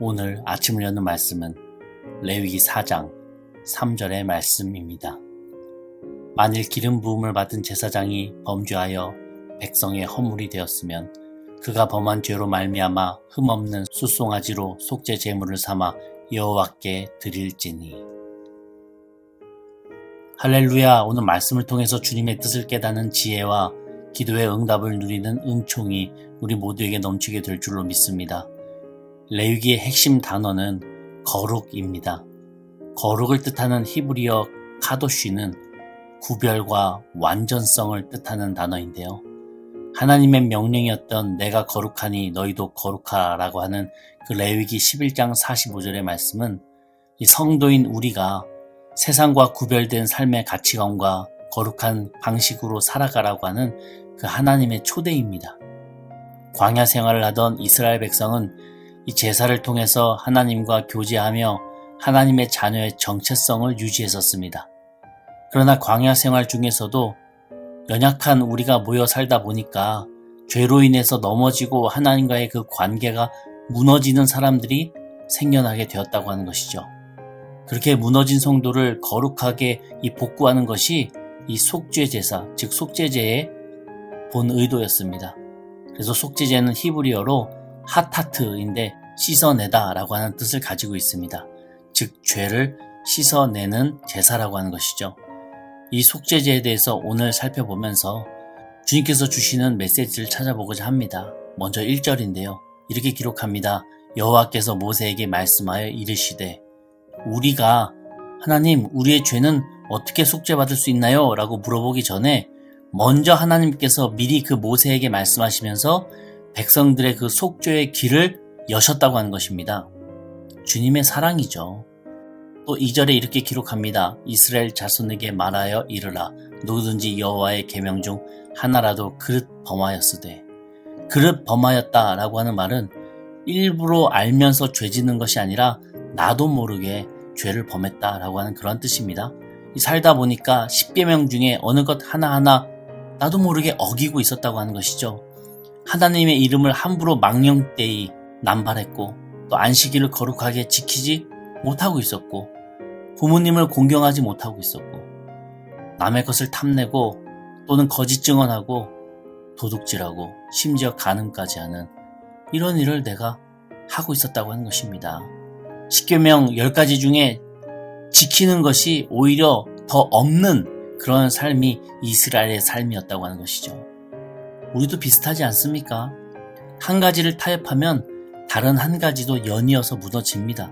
오늘 아침을 여는 말씀은 레위기 4장 3절의 말씀입니다. 만일 기름 부음을 받은 제사장이 범죄하여 백성의 허물이 되었으면 그가 범한 죄로 말미암아 흠없는 숫송아지로 속죄 제물을 삼아 여호와께 드릴지니. 할렐루야. 오늘 말씀을 통해서 주님의 뜻을 깨닫는 지혜와 기도의 응답을 누리는 은총이 우리 모두에게 넘치게 될 줄로 믿습니다. 레위기의 핵심 단어는 거룩입니다. 거룩을 뜻하는 히브리어 카도쉬는 구별과 완전성을 뜻하는 단어인데요. 하나님의 명령이었던 내가 거룩하니 너희도 거룩하라고 하는 그 레위기 11장 45절의 말씀은 이 성도인 우리가 세상과 구별된 삶의 가치관과 거룩한 방식으로 살아가라고 하는 그 하나님의 초대입니다. 광야 생활을 하던 이스라엘 백성은 이 제사를 통해서 하나님과 교제하며 하나님의 자녀의 정체성을 유지했었습니다. 그러나 광야 생활 중에서도 연약한 우리가 모여 살다 보니까 죄로 인해서 넘어지고 하나님과의 그 관계가 무너지는 사람들이 생겨나게 되었다고 하는 것이죠. 그렇게 무너진 성도를 거룩하게 복구하는 것이 이 속죄 제사, 즉 속죄제의 본 의도였습니다. 그래서 속죄제는 히브리어로 하타트인데 씻어내다 라고 하는 뜻을 가지고 있습니다. 즉 죄를 씻어내는 제사라고 하는 것이죠. 이 속죄제에 대해서 오늘 살펴보면서 주님께서 주시는 메시지를 찾아보고자 합니다. 먼저 1절인데요. 이렇게 기록합니다. 여호와께서 모세에게 말씀하여 이르시되 우리가 하나님 우리의 죄는 어떻게 속죄받을 수 있나요? 라고 물어보기 전에 먼저 하나님께서 미리 그 모세에게 말씀하시면서 백성들의 그 속죄의 길을 여셨다고 하는 것입니다. 주님의 사랑이죠. 또 2절에 이렇게 기록합니다. 이스라엘 자손에게 말하여 이르라. 누구든지 여호와의 계명 중 하나라도 그릇 범하였으되. 그릇 범하였다라고 하는 말은 일부러 알면서 죄 짓는 것이 아니라 나도 모르게 죄를 범했다라고 하는 그런 뜻입니다. 살다 보니까 10계명 중에 어느 것 하나하나 나도 모르게 어기고 있었다고 하는 것이죠. 하나님의 이름을 함부로 망령되이 남발했고 또 안식일을 거룩하게 지키지 못하고 있었고 부모님을 공경하지 못하고 있었고 남의 것을 탐내고 또는 거짓 증언하고 도둑질하고 심지어 간음까지 하는 이런 일을 내가 하고 있었다고 하는 것입니다. 10계명 10가지 중에 지키는 것이 오히려 더 없는 그런 삶이 이스라엘의 삶이었다고 하는 것이죠. 우리도 비슷하지 않습니까? 한 가지를 타협하면 다른 한 가지도 연이어서 무너집니다.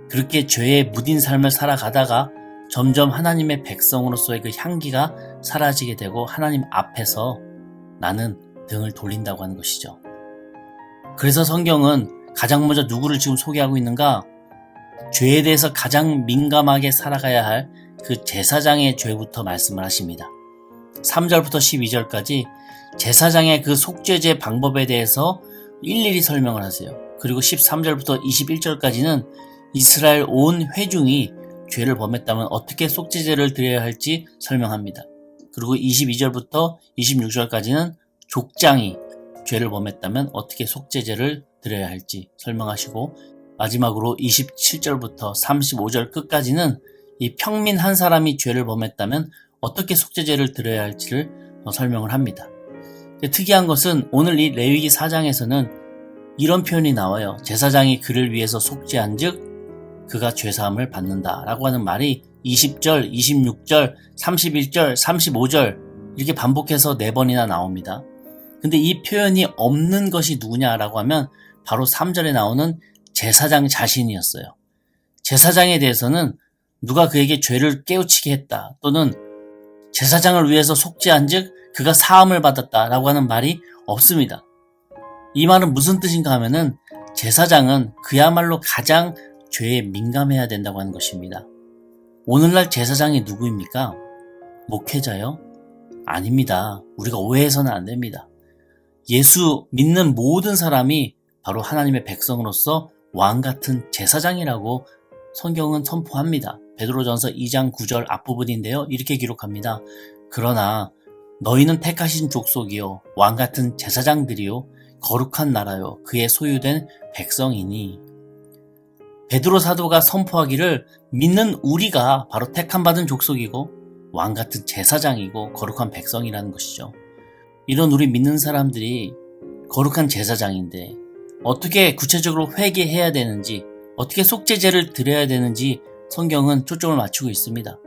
그렇게 죄에 묻은 삶을 살아가다가 점점 하나님의 백성으로서의 그 향기가 사라지게 되고 하나님 앞에서 나는 등을 돌린다고 하는 것이죠. 그래서 성경은 가장 먼저 누구를 지금 소개하고 있는가? 죄에 대해서 가장 민감하게 살아가야 할 그 제사장의 죄부터 말씀을 하십니다. 3절부터 12절까지 제사장의 그 속죄제 방법에 대해서 일일이 설명을 하세요. 그리고 13절부터 21절까지는 이스라엘 온 회중이 죄를 범했다면 어떻게 속죄제를 드려야 할지 설명합니다. 그리고 22절부터 26절까지는 족장이 죄를 범했다면 어떻게 속죄제를 드려야 할지 설명하시고 마지막으로 27절부터 35절 끝까지는 이 평민 한 사람이 죄를 범했다면 어떻게 속죄제를 드려야 할지를 설명을 합니다. 특이한 것은 오늘 이 레위기 4장에서는 이런 표현이 나와요. 제사장이 그를 위해서 속죄한 즉 그가 죄사함을 받는다 라고 하는 말이 20절, 26절, 31절, 35절 이렇게 반복해서 4번이나 나옵니다. 근데 이 표현이 없는 것이 누구냐라고 하면 바로 3절에 나오는 제사장 자신이었어요. 제사장에 대해서는 누가 그에게 죄를 깨우치게 했다 또는 제사장을 위해서 속죄한 즉 그가 사함을 받았다라고 하는 말이 없습니다. 이 말은 무슨 뜻인가 하면은 제사장은 그야말로 가장 죄에 민감해야 된다고 하는 것입니다. 오늘날 제사장이 누구입니까? 목회자요? 아닙니다. 우리가 오해해서는 안 됩니다. 예수 믿는 모든 사람이 바로 하나님의 백성으로서 왕같은 제사장이라고 성경은 선포합니다. 베드로전서 2장 9절 앞부분인데요. 이렇게 기록합니다. 그러나 너희는 택하신 족속이요 왕같은 제사장들이요 거룩한 나라요 그의 소유된 백성이니 베드로 사도가 선포하기를 믿는 우리가 바로 택함받은 족속이고 왕같은 제사장이고 거룩한 백성이라는 것이죠. 이런 우리 믿는 사람들이 거룩한 제사장인데 어떻게 구체적으로 회개해야 되는지, 어떻게 속죄제를 드려야 되는지 성경은 초점을 맞추고 있습니다.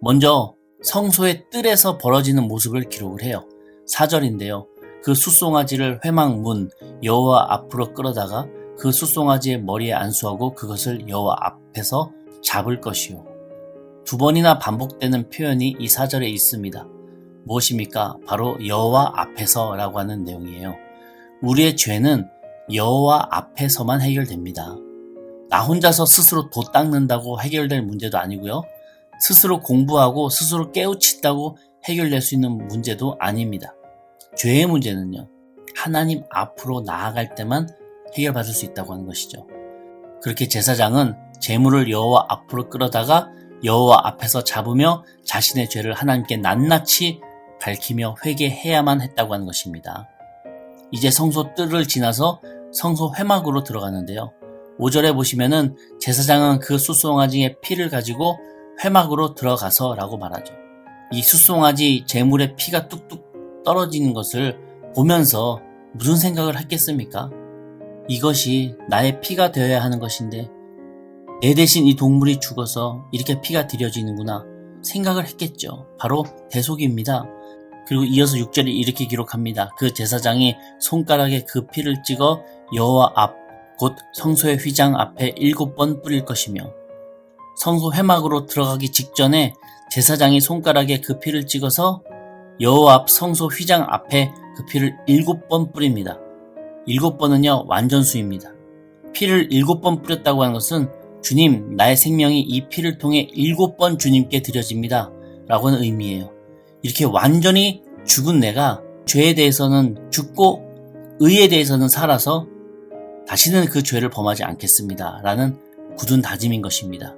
먼저 성소의 뜰에서 벌어지는 모습을 기록을 해요. 4절인데요. 그 숫송아지를 회막문 여호와 앞으로 끌어다가 그 숫송아지의 머리에 안수하고 그것을 여호와 앞에서 잡을 것이요. 2번이나 반복되는 표현이 이 4절에 있습니다. 무엇입니까? 바로 여호와 앞에서라고 하는 내용이에요. 우리의 죄는 여호와 앞에서만 해결됩니다. 나 혼자서 스스로 도 닦는다고 해결될 문제도 아니고요. 스스로 공부하고 스스로 깨우친다고 해결될 수 있는 문제도 아닙니다. 죄의 문제는요, 하나님 앞으로 나아갈 때만 해결받을 수 있다고 하는 것이죠. 그렇게 제사장은 제물을 여호와 앞으로 끌어다가 여호와 앞에서 잡으며 자신의 죄를 하나님께 낱낱이 밝히며 회개해야만 했다고 하는 것입니다. 이제 성소 뜰을 지나서 성소 회막으로 들어가는데요. 5절에 보시면은 제사장은 그 숫송아지의 피를 가지고 회막으로 들어가서 라고 말하죠. 이 숫송아지 제물의 피가 뚝뚝 떨어지는 것을 보면서 무슨 생각을 했겠습니까? 이것이 나의 피가 되어야 하는 것인데 내 대신 이 동물이 죽어서 이렇게 피가 들여지는구나 생각을 했겠죠. 바로 대속입니다. 그리고 이어서 6절에 이렇게 기록합니다. 그 제사장이 손가락에 그 피를 찍어 여호와 앞 곧 성소의 휘장 앞에 7번 뿌릴 것이며, 성소 회막으로 들어가기 직전에 제사장이 손가락에 그 피를 찍어서 여호와 앞 성소 휘장 앞에 그 피를 7번 뿌립니다. 7번은요 완전수입니다. 피를 7번 뿌렸다고 하는 것은 주님, 나의 생명이 이 피를 통해 7번 주님께 드려집니다 라고 하는 의미예요. 이렇게 완전히 죽은 내가 죄에 대해서는 죽고 의에 대해서는 살아서 다시는 그 죄를 범하지 않겠습니다 라는 굳은 다짐인 것입니다.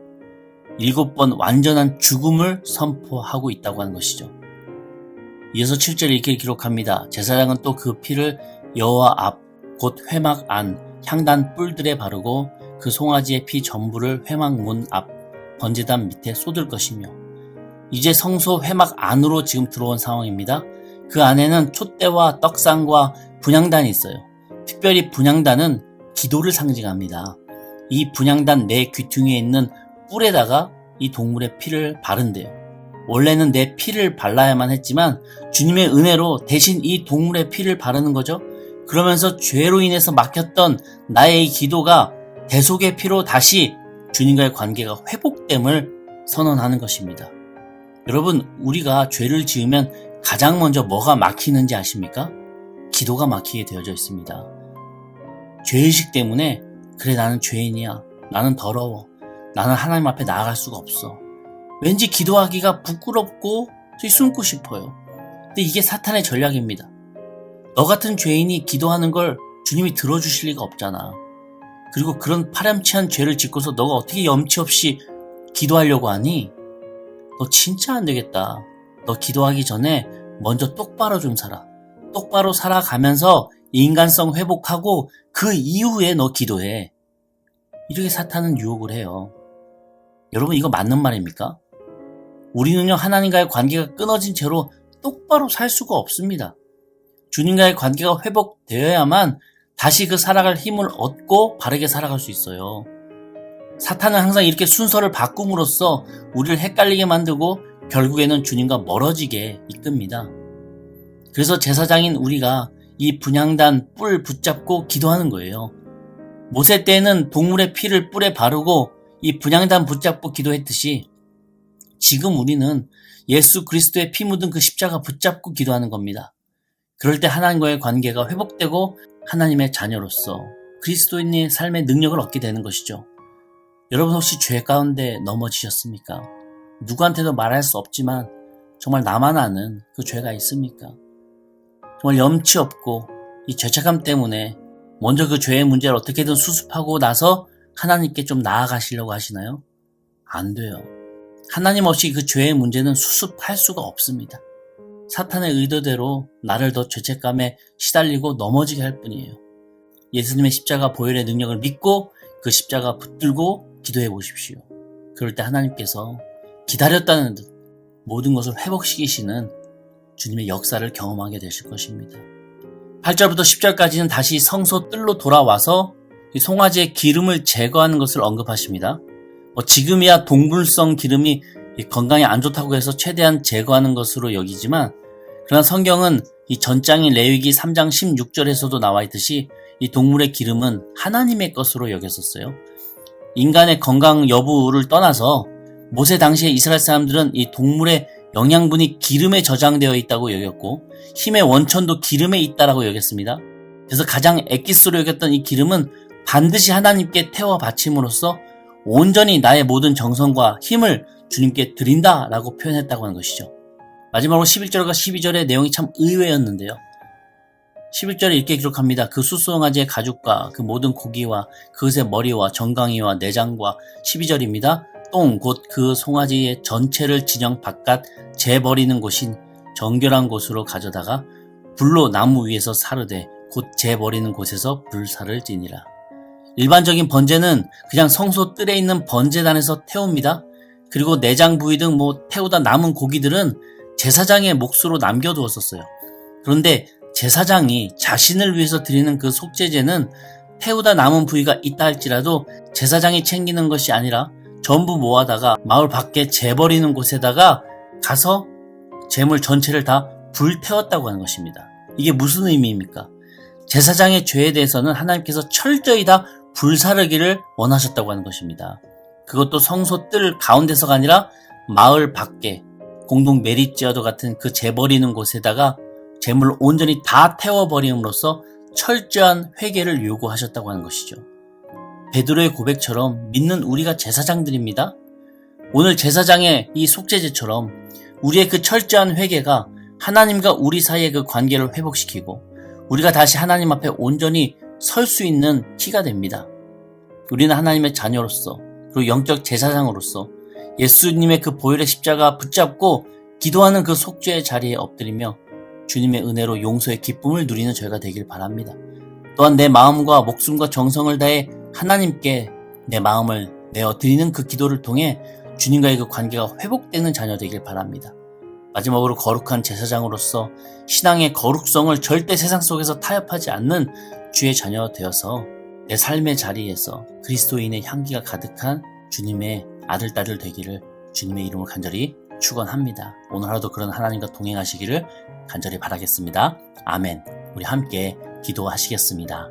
7번 완전한 죽음을 선포하고 있다고 하는 것이죠. 이어서 7절에 이렇게 기록합니다. 제사장은 또 그 피를 여호와 앞 곧 회막 안 향단 뿔들에 바르고 그 송아지의 피 전부를 회막 문 앞 번제단 밑에 쏟을 것이며, 이제 성소 회막 안으로 지금 들어온 상황입니다. 그 안에는 촛대와 떡상과 분향단이 있어요. 특별히 분향단은 기도를 상징합니다. 이 분향단 내 귀퉁이에 있는 뿔에다가 이 동물의 피를 바른대요. 원래는 내 피를 발라야만 했지만 주님의 은혜로 대신 이 동물의 피를 바르는 거죠. 그러면서 죄로 인해서 막혔던 나의 이 기도가 대속의 피로 다시 주님과의 관계가 회복됨을 선언하는 것입니다. 여러분, 우리가 죄를 지으면 가장 먼저 뭐가 막히는지 아십니까? 기도가 막히게 되어져 있습니다. 죄의식 때문에 그래 나는 죄인이야, 나는 더러워, 나는 하나님 앞에 나아갈 수가 없어, 왠지 기도하기가 부끄럽고 숨고 싶어요. 근데 이게 사탄의 전략입니다. 너 같은 죄인이 기도하는 걸 주님이 들어주실 리가 없잖아. 그리고 그런 파렴치한 죄를 짓고서 너가 어떻게 염치 없이 기도하려고 하니? 너 진짜 안 되겠다. 너 기도하기 전에 먼저 똑바로 좀 살아. 똑바로 살아가면서 인간성 회복하고 그 이후에 너 기도해. 이렇게 사탄은 유혹을 해요. 여러분, 이거 맞는 말입니까? 우리는요, 하나님과의 관계가 끊어진 채로 똑바로 살 수가 없습니다. 주님과의 관계가 회복되어야만 다시 그 살아갈 힘을 얻고 바르게 살아갈 수 있어요. 사탄은 항상 이렇게 순서를 바꿈으로써 우리를 헷갈리게 만들고 결국에는 주님과 멀어지게 이끕니다. 그래서 제사장인 우리가 이 분향단 뿔 붙잡고 기도하는 거예요. 모세 때는 동물의 피를 뿔에 바르고 이 분향단 붙잡고 기도했듯이 지금 우리는 예수 그리스도의 피 묻은 그 십자가 붙잡고 기도하는 겁니다. 그럴 때 하나님과의 관계가 회복되고 하나님의 자녀로서 그리스도인의 삶의 능력을 얻게 되는 것이죠. 여러분, 혹시 죄 가운데 넘어지셨습니까? 누구한테도 말할 수 없지만 정말 나만 아는 그 죄가 있습니까? 정말 염치 없고 이 죄책감 때문에 먼저 그 죄의 문제를 어떻게든 수습하고 나서 하나님께 좀 나아가시려고 하시나요? 안 돼요. 하나님 없이 그 죄의 문제는 수습할 수가 없습니다. 사탄의 의도대로 나를 더 죄책감에 시달리고 넘어지게 할 뿐이에요. 예수님의 십자가 보혈의 능력을 믿고 그 십자가 붙들고 기도해 보십시오. 그럴 때 하나님께서 기다렸다는 듯 모든 것을 회복시키시는 주님의 역사를 경험하게 되실 것입니다. 8절부터 10절까지는 다시 성소 뜰로 돌아와서 이 송아지의 기름을 제거하는 것을 언급하십니다. 지금이야 동물성 기름이 건강에 안 좋다고 해서 최대한 제거하는 것으로 여기지만, 그러나 성경은 이 전장인 레위기 3장 16절에서도 나와 있듯이 이 동물의 기름은 하나님의 것으로 여겼었어요. 인간의 건강 여부를 떠나서 모세 당시에 이스라엘 사람들은 이 동물의 영양분이 기름에 저장되어 있다고 여겼고 힘의 원천도 기름에 있다라고 여겼습니다. 그래서 가장 엑기스로 여겼던 이 기름은 반드시 하나님께 태워 바침으로써 온전히 나의 모든 정성과 힘을 주님께 드린다라고 표현했다고 하는 것이죠. 마지막으로 11절과 12절의 내용이 참 의외였는데요. 11절에 이렇게 기록합니다. 그 수송아지의 가죽과 그 모든 고기와 그것의 머리와 정강이와 내장과 12절입니다. 똥 곧 그 송아지의 전체를 진영 바깥 재버리는 곳인 정결한 곳으로 가져다가 불로 나무 위에서 사르되 곧 재버리는 곳에서 불사를 지니라. 일반적인 번제는 그냥 성소 뜰에 있는 번제단에서 태웁니다. 그리고 내장 부위 등 태우다 남은 고기들은 제사장의 몫으로 남겨두었었어요. 그런데 제사장이 자신을 위해서 드리는 그 속죄제는 태우다 남은 부위가 있다 할지라도 제사장이 챙기는 것이 아니라 전부 모아다가 마을 밖에 재버리는 곳에다가 가서 재물 전체를 다 불태웠다고 하는 것입니다. 이게 무슨 의미입니까? 제사장의 죄에 대해서는 하나님께서 철저히 다 불사르기를 원하셨다고 하는 것입니다. 그것도 성소 뜰 가운데서가 아니라 마을 밖에 공동 메리지어도 같은 그 재버리는 곳에다가 재물을 온전히 다 태워버림으로써 철저한 회개를 요구하셨다고 하는 것이죠. 베드로의 고백처럼 믿는 우리가 제사장들입니다. 오늘 제사장의 이 속죄제처럼 우리의 그 철저한 회개가 하나님과 우리 사이의 그 관계를 회복시키고 우리가 다시 하나님 앞에 온전히 설 수 있는 키가 됩니다. 우리는 하나님의 자녀로서 그리고 영적 제사장으로서 예수님의 그 보혈의 십자가 붙잡고 기도하는 그 속죄의 자리에 엎드리며 주님의 은혜로 용서의 기쁨을 누리는 저희가 되길 바랍니다. 또한 내 마음과 목숨과 정성을 다해 하나님께 내 마음을 내어드리는 그 기도를 통해 주님과의 그 관계가 회복되는 자녀 되길 바랍니다. 마지막으로 거룩한 제사장으로서 신앙의 거룩성을 절대 세상 속에서 타협하지 않는 주의 자녀 되어서 내 삶의 자리에서 그리스도인의 향기가 가득한 주님의 아들, 딸들 되기를 주님의 이름으로 간절히 축원합니다. 오늘 하루도 그런 하나님과 동행하시기를 간절히 바라겠습니다. 아멘. 우리 함께 기도하시겠습니다.